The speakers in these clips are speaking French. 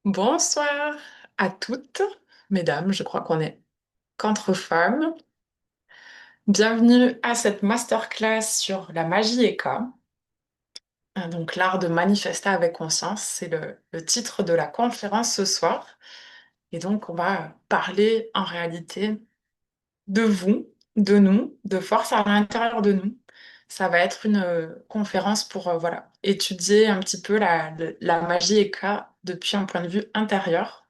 Bonsoir à toutes, mesdames, je crois qu'on est qu'entre femmes. Bienvenue à cette masterclass sur la magie Eka. Donc l'art de manifester avec conscience, c'est le titre de la conférence ce soir. Et donc on va parler en réalité de vous, de nous, de force à l'intérieur de nous. Ça va être une conférence pour voilà, étudier un petit peu la magie Eka depuis un point de vue intérieur.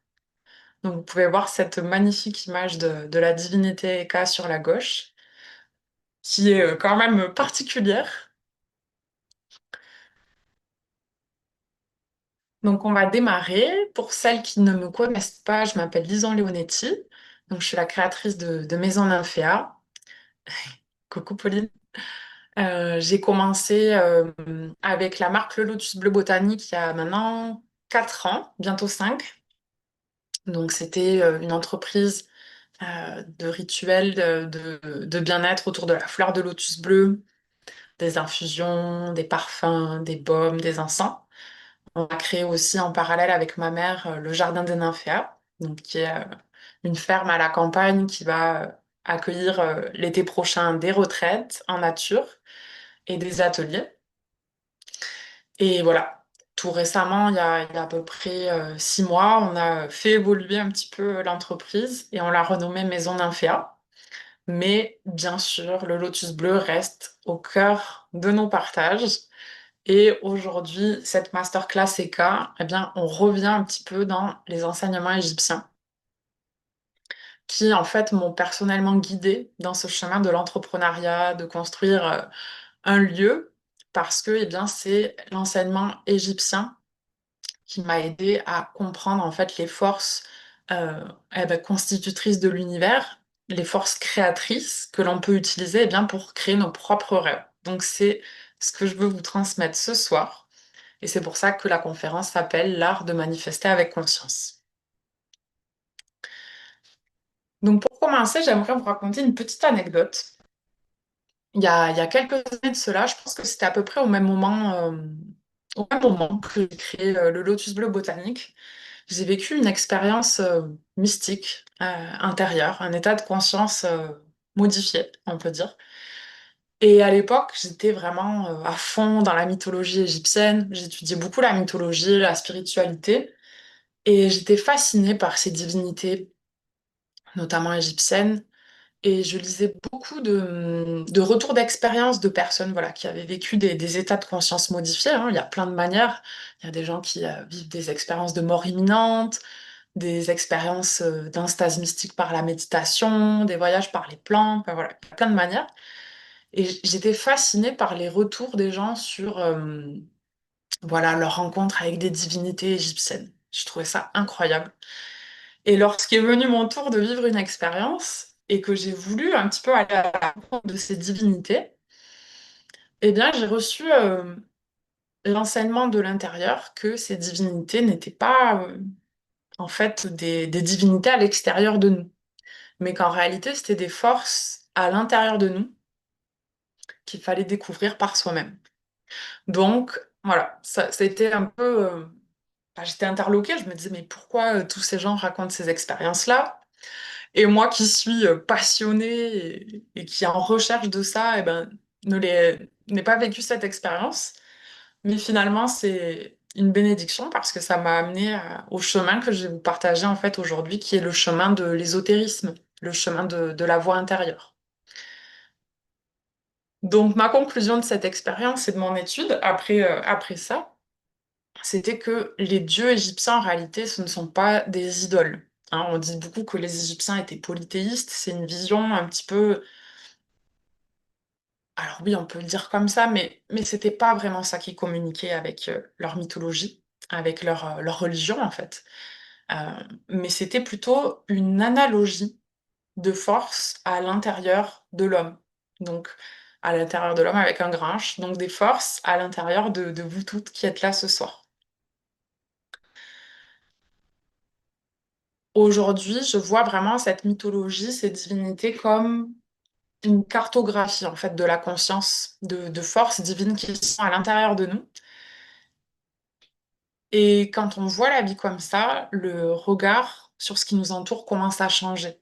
Donc, vous pouvez voir cette magnifique image de la divinité Eka sur la gauche, qui est quand même particulière. Donc, on va démarrer. Pour celles qui ne me connaissent pas, je m'appelle Lison Leonetti. Donc, je suis la créatrice de Maison Nymphéa. Coucou Pauline. J'ai commencé avec la marque Le Lotus Bleu Botanique il y a maintenant 4 ans, bientôt 5. Donc, c'était une entreprise de rituels de bien-être autour de la fleur de lotus bleu, des infusions, des parfums, des baumes, des encens. On a créé aussi en parallèle avec ma mère le Jardin des Nymphéas, donc qui est une ferme à la campagne qui va accueillir l'été prochain des retraites en nature et des ateliers. Et voilà, tout récemment, il y a à peu près 6 mois, on a fait évoluer un petit peu l'entreprise et on l'a renommée Maison Nymphéa. Mais bien sûr, le lotus bleu reste au cœur de nos partages. Et aujourd'hui, cette masterclass EK, eh bien, on revient un petit peu dans les enseignements égyptiens qui, en fait, m'ont personnellement guidée dans ce chemin de l'entrepreneuriat, de construire un lieu, parce que, eh bien, c'est l'enseignement égyptien qui m'a aidé à comprendre, en fait, les forces constitutrices de l'univers, les forces créatrices que l'on peut utiliser, eh bien, pour créer nos propres rêves. Donc, c'est ce que je veux vous transmettre ce soir. Et c'est pour ça que la conférence s'appelle L'art de manifester avec conscience. Donc pour commencer, j'aimerais vous raconter une petite anecdote. Il y a quelques années de cela, je pense que c'était à peu près au même moment que j'ai créé le Lotus Bleu Botanique. J'ai vécu une expérience mystique intérieure, un état de conscience modifié, on peut dire. Et à l'époque, j'étais vraiment à fond dans la mythologie égyptienne. J'étudiais beaucoup la mythologie, la spiritualité. Et j'étais fascinée par ces divinités, notamment égyptiennes. Et je lisais beaucoup de retours d'expérience de personnes voilà, qui avaient vécu des états de conscience modifiés, hein. Il y a plein de manières. Il y a des gens qui vivent des expériences de mort imminente, des expériences d'instase mystique par la méditation, des voyages par les plantes, enfin, voilà, il y a plein de manières. Et j'étais fascinée par les retours des gens sur voilà, leur rencontre avec des divinités égyptiennes. Je trouvais ça incroyable. Et lorsqu'est venu mon tour de vivre une expérience et que j'ai voulu un petit peu aller à la rencontre de ces divinités, eh bien, j'ai reçu l'enseignement de l'intérieur que ces divinités n'étaient pas en fait des divinités à l'extérieur de nous, mais qu'en réalité, c'était des forces à l'intérieur de nous qu'il fallait découvrir par soi-même. Donc, voilà, ça a été un peu... j'étais interloquée, je me disais, mais pourquoi tous ces gens racontent ces expériences-là? Et moi qui suis passionnée et qui est en recherche de ça, eh ben, n'ai pas vécu cette expérience. Mais finalement, c'est une bénédiction parce que ça m'a amené au chemin que je vais vous partager en fait aujourd'hui, qui est le chemin de l'ésotérisme, le chemin de la voie intérieure. Donc ma conclusion de cette expérience et de mon étude après ça, c'était que les dieux égyptiens, en réalité, ce ne sont pas des idoles. Hein, on dit beaucoup que les Égyptiens étaient polythéistes. C'est une vision un petit peu... Alors oui, on peut le dire comme ça, mais c'était pas vraiment ça qui communiquait avec leur mythologie, avec leur religion, en fait. Euh, mais c'était plutôt une analogie de force à l'intérieur de l'homme. Donc, à l'intérieur de l'homme avec un grand H. Donc, des forces à l'intérieur de vous toutes qui êtes là ce soir. Aujourd'hui, je vois vraiment cette mythologie, ces divinités comme une cartographie en fait de la conscience, de forces divines qui sont à l'intérieur de nous Et quand on voit la vie comme ça, le regard sur ce qui nous entoure commence à changer.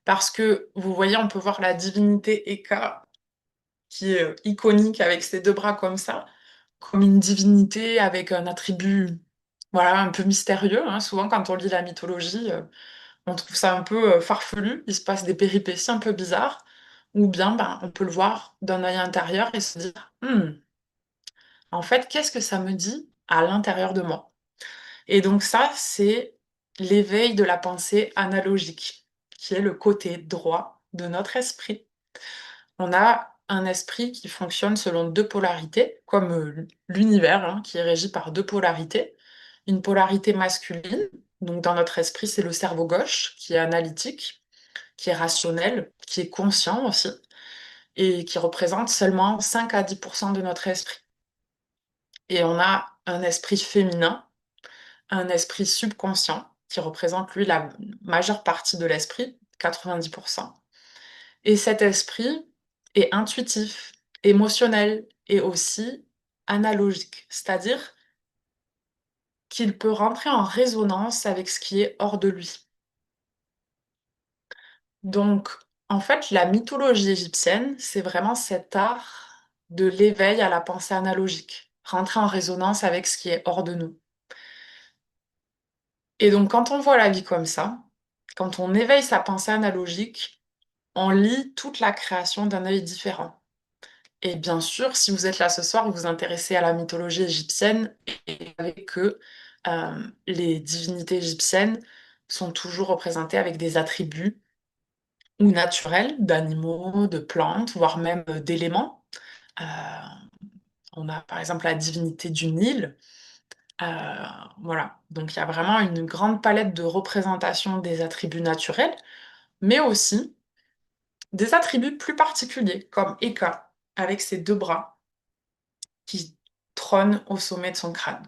Parce que, vous voyez, on peut voir la divinité Eka, qui est iconique avec ses deux bras comme ça, comme une divinité avec un attribut, voilà, un peu mystérieux, hein. Souvent, quand on lit la mythologie, on trouve ça un peu farfelu, il se passe des péripéties un peu bizarres, ou bien ben, on peut le voir d'un œil intérieur et se dire, en fait, qu'est-ce que ça me dit à l'intérieur de moi? Et donc ça, c'est l'éveil de la pensée analogique, qui est le côté droit de notre esprit. On a un esprit qui fonctionne selon deux polarités, comme l'univers, hein, qui est régi par deux polarités. Une polarité masculine, donc dans notre esprit, c'est le cerveau gauche, qui est analytique, qui est rationnel, qui est conscient aussi, et qui représente seulement 5 à 10% de notre esprit. Et on a un esprit féminin, un esprit subconscient, qui représente lui la majeure partie de l'esprit, 90%. Et cet esprit est intuitif, émotionnel et aussi analogique, c'est-à-dire qu'il peut rentrer en résonance avec ce qui est hors de lui. Donc, en fait, la mythologie égyptienne, c'est vraiment cet art de l'éveil à la pensée analogique, rentrer en résonance avec ce qui est hors de nous. Et donc, quand on voit la vie comme ça, quand on éveille sa pensée analogique, on lit toute la création d'un œil différent. Et bien sûr, si vous êtes là ce soir, vous vous intéressez à la mythologie égyptienne, et vous savez que les divinités égyptiennes sont toujours représentées avec des attributs ou naturels, d'animaux, de plantes, voire même d'éléments. Euh, on a par exemple la divinité du Nil. Euh, voilà, donc il y a vraiment une grande palette de représentations des attributs naturels, mais aussi des attributs plus particuliers, comme Eka, avec ses deux bras qui trône au sommet de son crâne.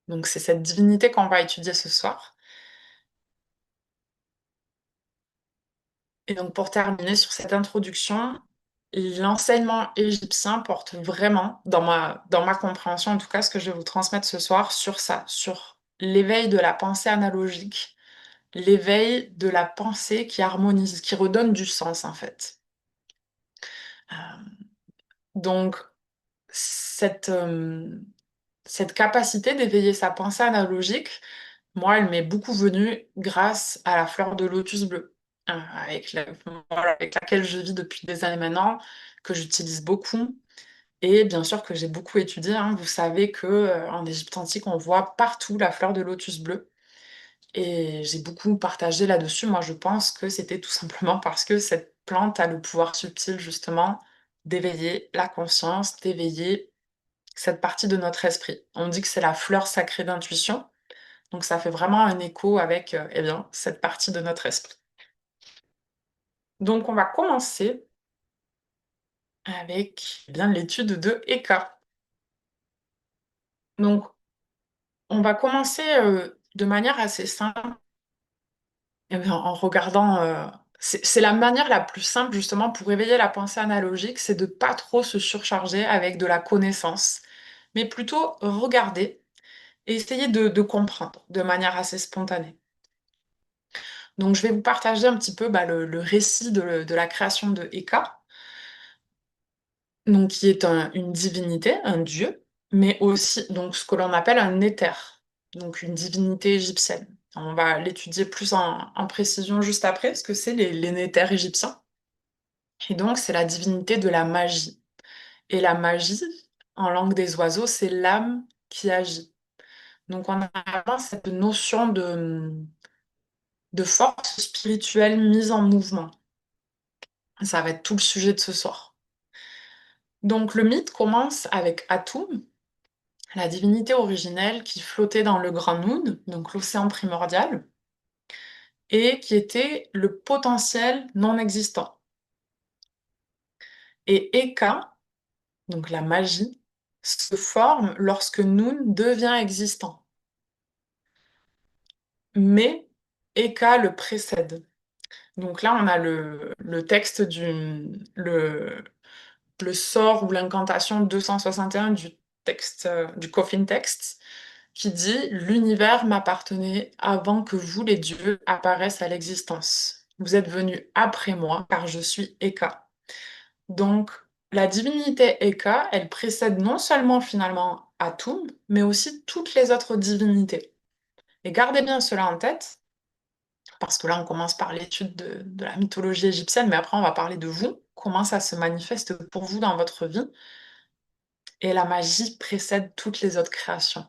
Donc c'est cette divinité qu'on va étudier ce soir. Et donc pour terminer sur cette introduction, l'enseignement égyptien porte vraiment, dans ma compréhension en tout cas, ce que je vais vous transmettre ce soir, sur ça, sur l'éveil de la pensée analogique, l'éveil de la pensée qui harmonise, qui redonne du sens en fait. Euh, donc cette, euh, cette capacité d'éveiller sa pensée analogique, moi, elle m'est beaucoup venue grâce à la fleur de lotus bleue, voilà, avec laquelle je vis depuis des années maintenant, que j'utilise beaucoup, et bien sûr que j'ai beaucoup étudié, hein. Vous savez que en Égypte antique, on voit partout la fleur de lotus bleue, et j'ai beaucoup partagé là-dessus. Moi, je pense que c'était tout simplement parce que cette plante a le pouvoir subtil, justement, d'éveiller la conscience, d'éveiller cette partie de notre esprit. On dit que c'est la fleur sacrée d'intuition. Donc ça fait vraiment un écho avec eh bien, cette partie de notre esprit. Donc on va commencer avec eh bien, l'étude de Eka. Donc on va commencer de manière assez simple eh bien, en regardant... c'est la manière la plus simple justement pour éveiller la pensée analogique, c'est de pas trop se surcharger avec de la connaissance, mais plutôt regarder et essayer de comprendre de manière assez spontanée. Donc je vais vous partager un petit peu bah, le récit de la création de Eka. Donc qui est une divinité, un dieu, mais aussi donc ce que l'on appelle un éther, donc une divinité égyptienne. On va l'étudier plus en précision juste après, ce que c'est les néthers égyptiens. Et donc c'est la divinité de la magie. Et la magie, en langue des oiseaux, c'est l'âme qui agit. Donc on a vraiment cette notion de force spirituelle mise en mouvement. Ça va être tout le sujet de ce soir. Donc le mythe commence avec Atum, la divinité originelle qui flottait dans le Grand Noun, donc l'océan primordial, et qui était le potentiel non existant. Et Eka, donc la magie, se forme lorsque Noun devient existant. Mais Eka le précède. Donc là, on a le texte le sort ou l'incantation 261 du texte, du coffin text, qui dit l'univers m'appartenait avant que vous, les dieux, apparaissent à l'existence. Vous êtes venus après moi, car je suis Eka. Donc, la divinité Eka, elle précède non seulement finalement Atum, mais aussi toutes les autres divinités. Et gardez bien cela en tête, parce que là, on commence par l'étude de la mythologie égyptienne, mais après, on va parler de vous, comment ça se manifeste pour vous dans votre vie. Et la magie précède toutes les autres créations.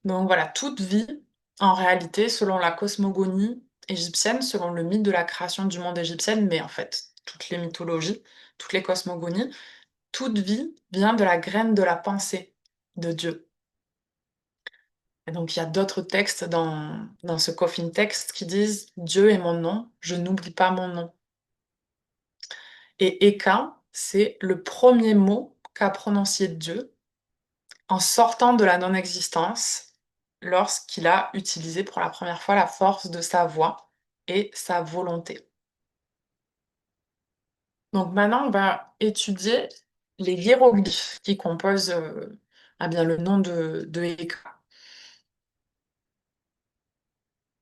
Donc voilà, toute vie, en réalité, selon la cosmogonie égyptienne, selon le mythe de la création du monde égyptienne, mais en fait, toutes les mythologies, toutes les cosmogonies, toute vie vient de la graine de la pensée de Dieu. Et donc il y a d'autres textes dans ce coffin texte qui disent Dieu est mon nom, je n'oublie pas mon nom. Et Eka, c'est le premier mot qu'a prononcé Dieu en sortant de la non-existence lorsqu'il a utilisé pour la première fois la force de sa voix et sa volonté. Donc maintenant, on va étudier les hiéroglyphes qui composent bien, le nom de Eka.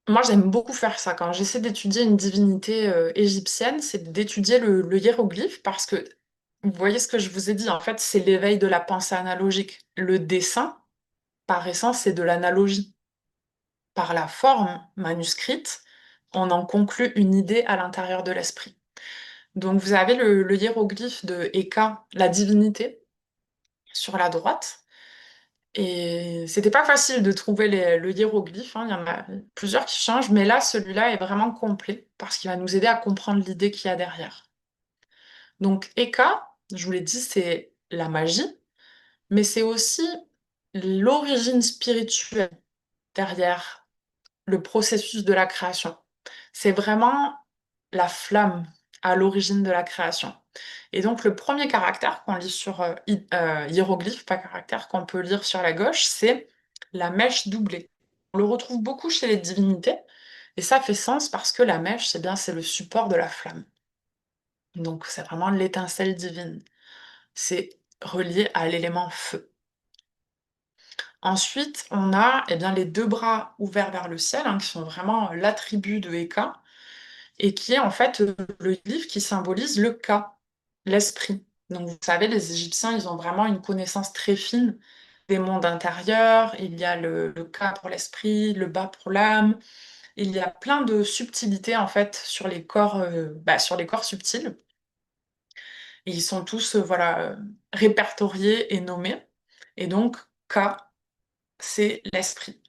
Moi, j'aime beaucoup faire ça. Quand j'essaie d'étudier une divinité égyptienne, c'est d'étudier le hiéroglyphe parce que, vous voyez ce que je vous ai dit, en fait, c'est l'éveil de la pensée analogique. Le dessin, par essence, c'est de l'analogie. Par la forme manuscrite, on en conclut une idée à l'intérieur de l'esprit. Donc vous avez le hiéroglyphe de Eka, la divinité, sur la droite. Et c'était pas facile de trouver le hiéroglyphe, hein. Il y en a plusieurs qui changent, mais là, celui-là est vraiment complet parce qu'il va nous aider à comprendre l'idée qu'il y a derrière. Donc Eka, je vous l'ai dit, c'est la magie, mais c'est aussi l'origine spirituelle derrière le processus de la création. C'est vraiment la flamme à l'origine de la création. Et donc le premier caractère qu'on lit sur hiéroglyphe, pas caractère, qu'on peut lire sur la gauche, c'est la mèche doublée. On le retrouve beaucoup chez les divinités, et ça fait sens parce que la mèche, c'est bien, c'est le support de la flamme. Donc c'est vraiment l'étincelle divine. C'est relié à l'élément feu. Ensuite, on a les deux bras ouverts vers le ciel, hein, qui sont vraiment l'attribut de Eka, et qui est en fait le livre qui symbolise le Ka, l'esprit. Donc vous savez, les Égyptiens, ils ont vraiment une connaissance très fine des mondes intérieurs. Il y a le Ka pour l'esprit, le Ba pour l'âme. Il y a plein de subtilités en fait sur les corps subtils. Et ils sont tous répertoriés et nommés. Et donc Ka, c'est l'esprit.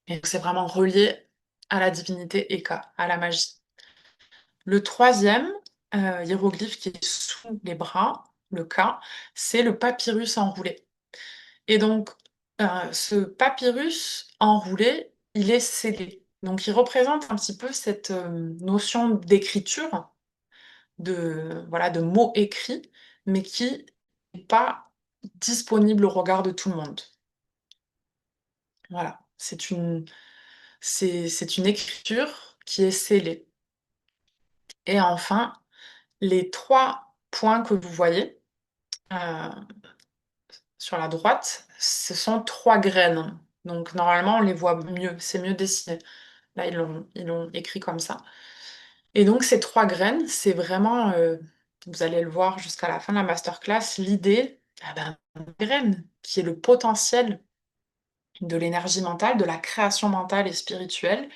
Et donc c'est vraiment relié à la divinité Eka, à la magie. Le troisième hiéroglyphe qui est sous les bras, le Ka, c'est le papyrus enroulé. Et donc, ce papyrus enroulé, il est scellé. Donc, il représente un petit peu cette notion d'écriture, de mots écrits, mais qui n'est pas disponible au regard de tout le monde. Voilà, c'est une écriture qui est scellée. Et enfin, les trois points que vous voyez sur la droite, ce sont trois graines. Donc normalement, on les voit mieux, c'est mieux dessiné. Là, ils l'ont écrit comme ça. Et donc ces trois graines, c'est vraiment, vous allez le voir jusqu'à la fin de la masterclass, l'idée d'une graine qui est le potentiel de l'énergie mentale, de la création mentale et spirituelle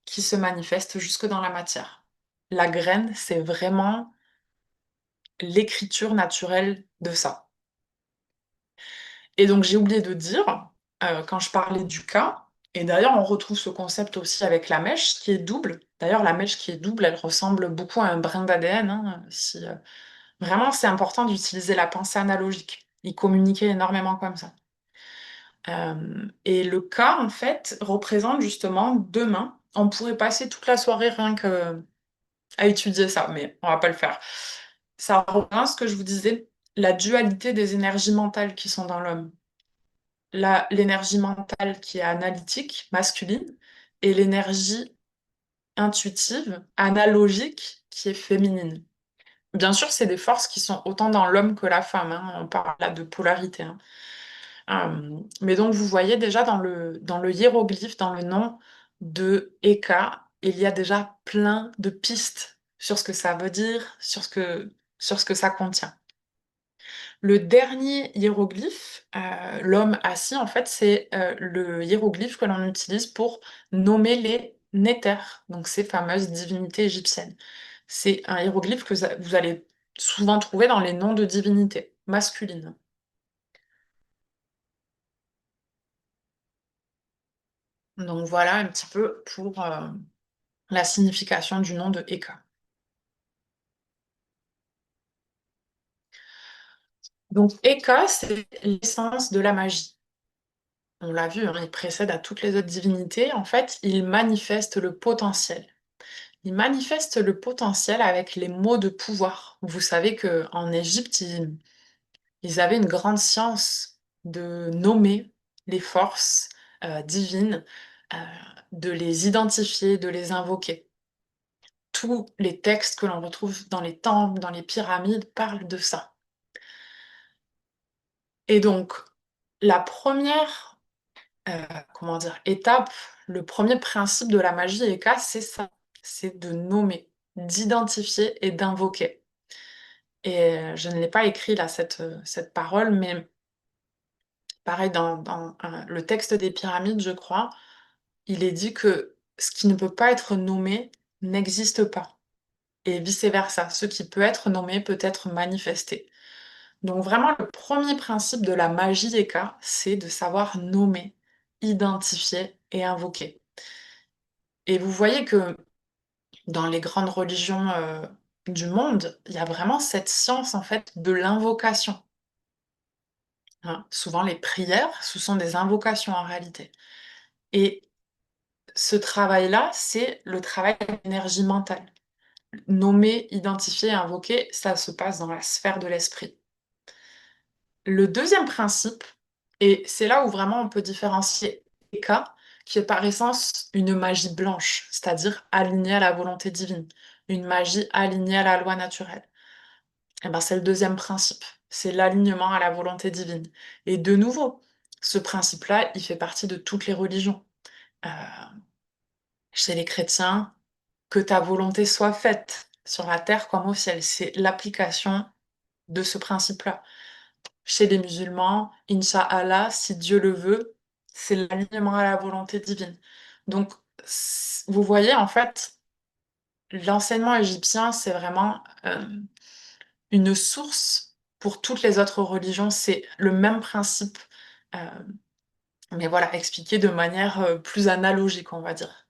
qui se manifeste jusque dans la matière. La graine, c'est vraiment l'écriture naturelle de ça. Et donc j'ai oublié de dire, quand je parlais du cas, et d'ailleurs on retrouve ce concept aussi avec la mèche qui est double. D'ailleurs la mèche qui est double, elle ressemble beaucoup à un brin d'ADN, hein, vraiment c'est important d'utiliser la pensée analogique. Ils communiquaient énormément comme ça. Et le cas, en fait, représente justement deux mains. On pourrait passer toute la soirée rien que à étudier ça, mais on va pas le faire. Ça représente ce que je vous disais, la dualité des énergies mentales qui sont dans l'homme. L'énergie mentale qui est analytique, masculine, et l'énergie intuitive, analogique, qui est féminine. Bien sûr, c'est des forces qui sont autant dans l'homme que la femme, hein. On parle là de polarité, hein. Mais donc, vous voyez déjà dans le hiéroglyphe, dans le nom de Eka, il y a déjà plein de pistes sur ce que ça veut dire, sur ce que ça contient. Le dernier hiéroglyphe, l'homme assis, en fait, c'est le hiéroglyphe que l'on utilise pour nommer les néthers, donc ces fameuses divinités égyptiennes. C'est un hiéroglyphe que vous allez souvent trouver dans les noms de divinités masculines. Donc voilà un petit peu pour la signification du nom de Eka. Donc Eka, c'est l'essence de la magie. On l'a vu, hein, il précède à toutes les autres divinités. En fait, il manifeste le potentiel. Il manifeste le potentiel avec les mots de pouvoir. Vous savez qu'en Égypte, ils avaient une grande science de nommer les forces divines, euh, de les identifier, de les invoquer. Tous les textes que l'on retrouve dans les temples, dans les pyramides, parlent de ça. Et donc, la première, comment dire, étape, le premier principe de la magie Eka, c'est ça, c'est de nommer, d'identifier et d'invoquer. Et je ne l'ai pas écrit là, cette parole, mais pareil, dans le texte des pyramides, je crois, il est dit que ce qui ne peut pas être nommé n'existe pas. Et vice-versa, ce qui peut être nommé peut être manifesté. Donc vraiment, le premier principe de la magie des cas, c'est de savoir nommer, identifier et invoquer. Et vous voyez que dans les grandes religions du monde, il y a vraiment cette science en fait de l'invocation, hein. Souvent, les prières, ce sont des invocations en réalité. Et ce travail-là, c'est le travail d'énergie mentale. Nommer, identifier, invoquer, ça se passe dans la sphère de l'esprit. Le deuxième principe, et c'est là où vraiment on peut différencier Eka, qui est par essence une magie blanche, c'est-à-dire alignée à la volonté divine, une magie alignée à la loi naturelle. Et ben, c'est le deuxième principe, c'est l'alignement à la volonté divine. Et de nouveau, ce principe-là, il fait partie de toutes les religions. Euh, Chez les chrétiens, que ta volonté soit faite sur la terre comme au ciel, c'est l'application de ce principe-là. Chez les musulmans, Inch'Allah, si Dieu le veut, c'est l'alignement à la volonté divine. Donc, vous voyez, en fait, l'enseignement égyptien, c'est vraiment une source pour toutes les autres religions. C'est le même principe, euh, mais voilà, expliqué de manière plus analogique, on va dire.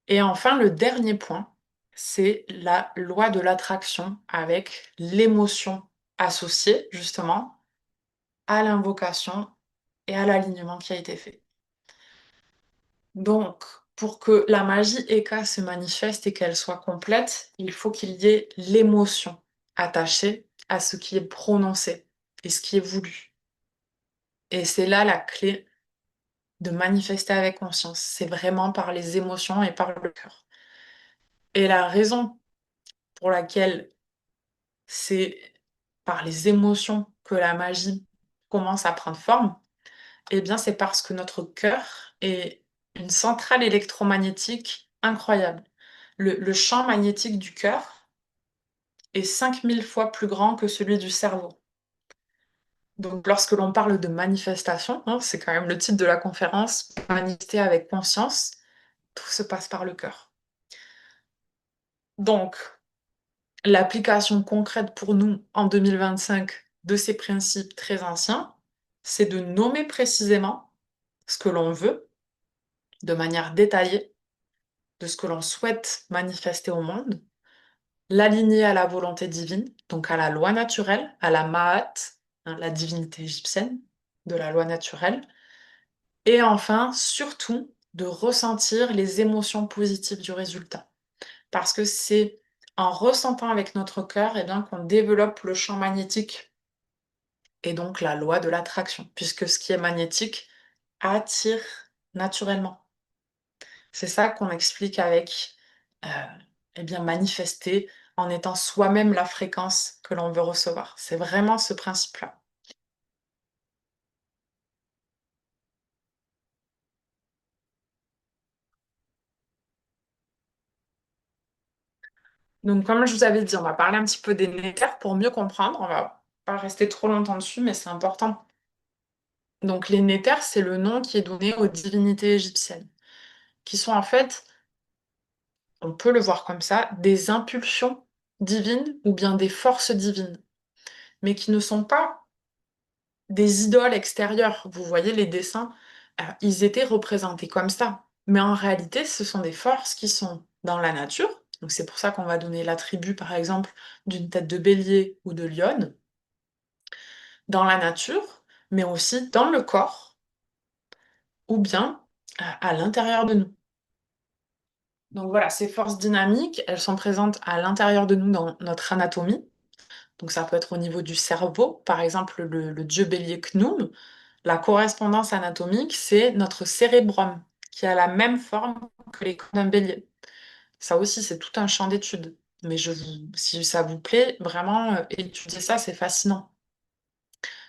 Et enfin, le dernier point, c'est la loi de l'attraction avec l'émotion associée, justement, à l'invocation et à l'alignement qui a été fait. Donc, pour que la magie Eka se manifeste et qu'elle soit complète, il faut qu'il y ait l'émotion attachée à ce qui est prononcé et ce qui est voulu. Et c'est là la clé de manifester avec conscience. C'est vraiment par les émotions et par le cœur. Et la raison pour laquelle c'est par les émotions que la magie commence à prendre forme, eh bien, c'est parce que notre cœur est une centrale électromagnétique incroyable. Le champ magnétique du cœur est 5000 fois plus grand que celui du cerveau. Donc, lorsque l'on parle de manifestation, hein, c'est quand même le titre de la conférence, manifester avec conscience, tout se passe par le cœur. Donc, l'application concrète pour nous en 2025 de ces principes très anciens, c'est de nommer précisément ce que l'on veut de manière détaillée, de ce que l'on souhaite manifester au monde, l'aligner à la volonté divine, donc à la loi naturelle, à la Ma'at, hein, la divinité égyptienne de la loi naturelle, et enfin, surtout, de ressentir les émotions positives du résultat. Parce que c'est en ressentant avec notre cœur et bien, qu'on développe le champ magnétique et donc la loi de l'attraction, puisque ce qui est magnétique attire naturellement. C'est ça qu'on explique avec eh bien, manifester en étant soi-même la fréquence que l'on veut recevoir. C'est vraiment ce principe-là. Donc, comme je vous avais dit, on va parler un petit peu des néters pour mieux comprendre. On va pas rester trop longtemps dessus, mais c'est important. Donc, les néters, c'est le nom qui est donné aux divinités égyptiennes, qui sont en fait, on peut le voir comme ça, des impulsions divines ou bien des forces divines, mais qui ne sont pas des idoles extérieures. Vous voyez les dessins, ils étaient représentés comme ça. Mais en réalité, ce sont des forces qui sont dans la nature. Donc c'est pour ça qu'on va donner l'attribut, par exemple, d'une tête de bélier ou de lionne, dans la nature, mais aussi dans le corps, ou bien à l'intérieur de nous. Donc voilà, ces forces dynamiques, elles sont présentes à l'intérieur de nous dans notre anatomie. Donc ça peut être au niveau du cerveau, par exemple le dieu bélier Khnum. La correspondance anatomique, c'est notre cérébrum, qui a la même forme que les cornes d'un bélier. Ça aussi, c'est tout un champ d'études. Mais si ça vous plaît, vraiment, étudier ça, c'est fascinant.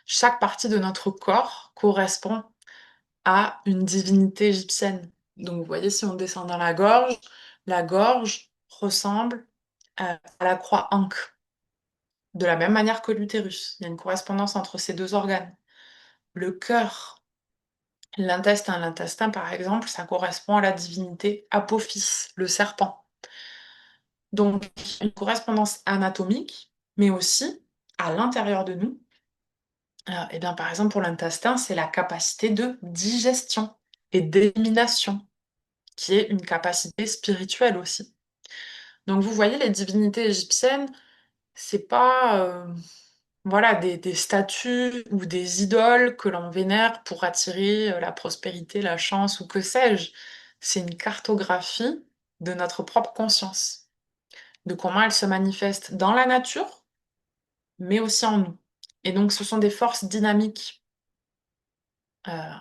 Chaque partie de notre corps correspond à une divinité égyptienne. Donc, vous voyez, si on descend dans la gorge ressemble à la croix Ankh, de la même manière que l'utérus. Il y a une correspondance entre ces deux organes. Le cœur, l'intestin, par exemple, ça correspond à la divinité Apophis, le serpent. Donc, une correspondance anatomique, mais aussi à l'intérieur de nous. Et bien, par exemple, pour l'intestin, c'est la capacité de digestion et d'élimination, qui est une capacité spirituelle aussi. Donc, vous voyez, les divinités égyptiennes, c'est pas voilà, des statues ou des idoles que l'on vénère pour attirer la prospérité, la chance ou que sais-je. C'est une cartographie de notre propre conscience, de comment elle se manifeste dans la nature, mais aussi en nous. Et donc, ce sont des forces dynamiques. Euh,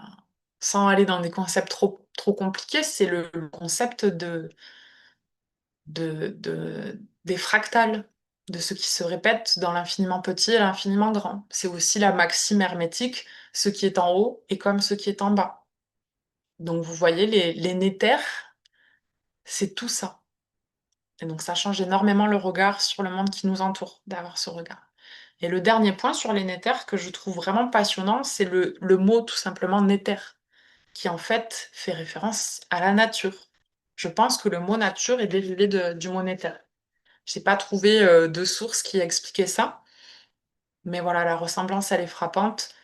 Sans aller dans des concepts trop compliqués, c'est le concept des fractales, de ce qui se répète dans l'infiniment petit et l'infiniment grand. C'est aussi la maxime hermétique, ce qui est en haut est comme ce qui est en bas. Donc vous voyez, les néters, c'est tout ça. Et donc ça change énormément le regard sur le monde qui nous entoure, d'avoir ce regard. Et le dernier point sur les néters que je trouve vraiment passionnant, c'est le mot tout simplement néther, qui en fait fait référence à la nature. Je pense que le mot nature est dérivé du mot néther. J'ai pas trouvé de source qui expliquait ça, mais voilà, la ressemblance, elle est frappante.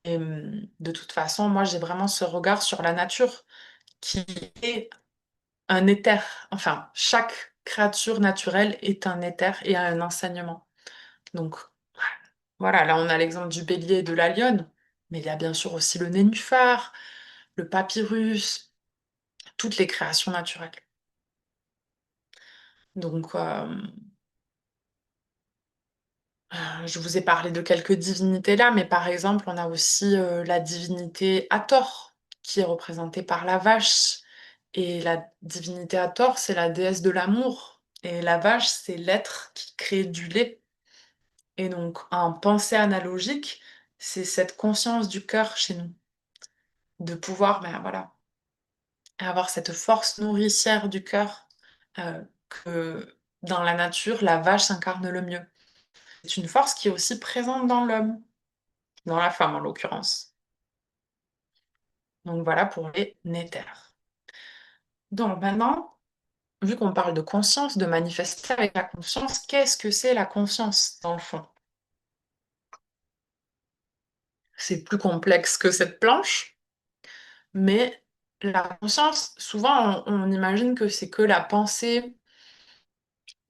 Et de toute façon, moi, j'ai vraiment ce regard sur la nature qui est un éther. Enfin, chaque créature naturelle est un éther et a un enseignement. Donc, voilà, là, on a l'exemple du bélier et de la lionne, mais il y a bien sûr aussi le nénuphar, le papyrus, toutes les créations naturelles. Donc, je vous ai parlé de quelques divinités là, mais par exemple, on a aussi la divinité Hathor, qui est représentée par la vache. Et la divinité Hathor, c'est la déesse de l'amour. Et la vache, c'est l'être qui crée du lait. Et donc, en pensée analogique, c'est cette conscience du cœur chez nous, de pouvoir, ben voilà, avoir cette force nourricière du cœur que dans la nature, la vache incarne le mieux. C'est une force qui est aussi présente dans l'homme. Dans la femme en l'occurrence. Donc voilà pour les néters. Donc maintenant, vu qu'on parle de conscience, de manifester avec la conscience, qu'est-ce que c'est la conscience dans le fond? C'est plus complexe que cette planche, mais la conscience, souvent on imagine que c'est que la pensée,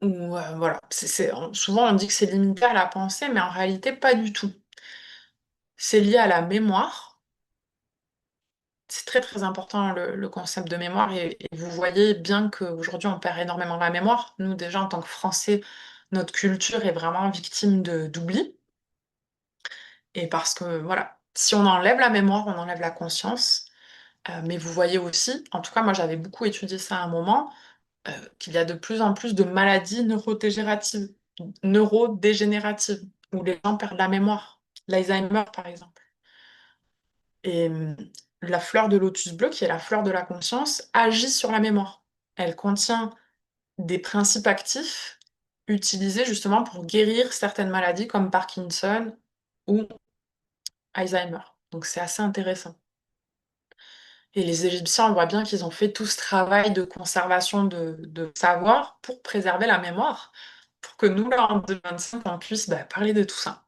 ou voilà, souvent on dit que c'est limité à la pensée, mais en réalité pas du tout. C'est lié à la mémoire. C'est très très important le concept de mémoire et vous voyez bien qu'aujourd'hui on perd énormément la mémoire. Nous déjà en tant que Français, notre culture est vraiment victime d'oubli. Et parce que voilà, si on enlève la mémoire, on enlève la conscience. Mais vous voyez aussi, en tout cas moi j'avais beaucoup étudié ça à un moment, qu'il y a de plus en plus de maladies neurodégénératives, où les gens perdent la mémoire. L'Alzheimer, par exemple. Et la fleur de lotus bleu, qui est la fleur de la conscience, agit sur la mémoire. Elle contient des principes actifs utilisés justement pour guérir certaines maladies comme Parkinson ou Alzheimer. Donc c'est assez intéressant. Et les Égyptiens, on voit bien qu'ils ont fait tout ce travail de conservation de savoir pour préserver la mémoire, pour que nous, là, en 2025, on puisse parler de tout ça.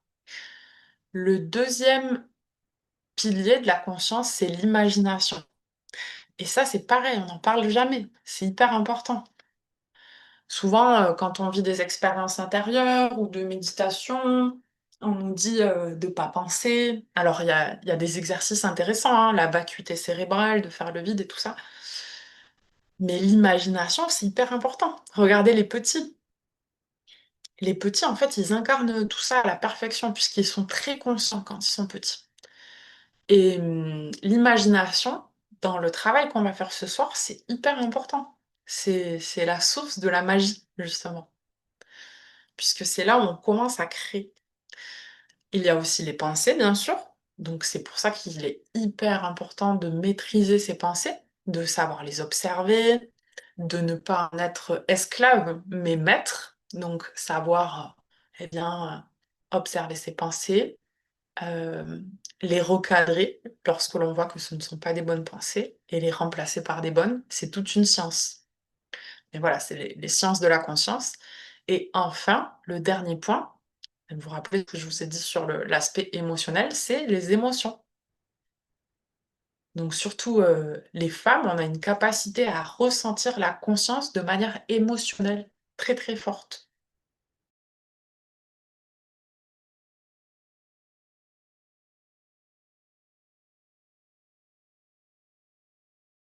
Le deuxième pilier de la conscience, c'est l'imagination. Et ça, c'est pareil, on n'en parle jamais. C'est hyper important. Souvent, quand on vit des expériences intérieures ou de méditation, on nous dit de ne pas penser. Alors, il y a des exercices intéressants, hein, la vacuité cérébrale, de faire le vide et tout ça. Mais l'imagination, c'est hyper important. Regardez les petits. Les petits, en fait, ils incarnent tout ça à la perfection, puisqu'ils sont très conscients quand ils sont petits. Et l'imagination, dans le travail qu'on va faire ce soir, c'est hyper important. C'est la source de la magie, justement, puisque c'est là où on commence à créer. Il y a aussi les pensées, bien sûr. Donc c'est pour ça qu'il est hyper important de maîtriser ses pensées, de savoir les observer, de ne pas en être esclave, mais maître. Donc savoir, observer ses pensées, euh, les recadrer lorsque l'on voit que ce ne sont pas des bonnes pensées et les remplacer par des bonnes. C'est toute une science. Et voilà, c'est les sciences de la conscience. Et enfin, le dernier point, vous vous rappelez ce que je vous ai dit sur l'aspect émotionnel, c'est les émotions. Donc surtout les femmes, on a une capacité à ressentir la conscience de manière émotionnelle très très forte.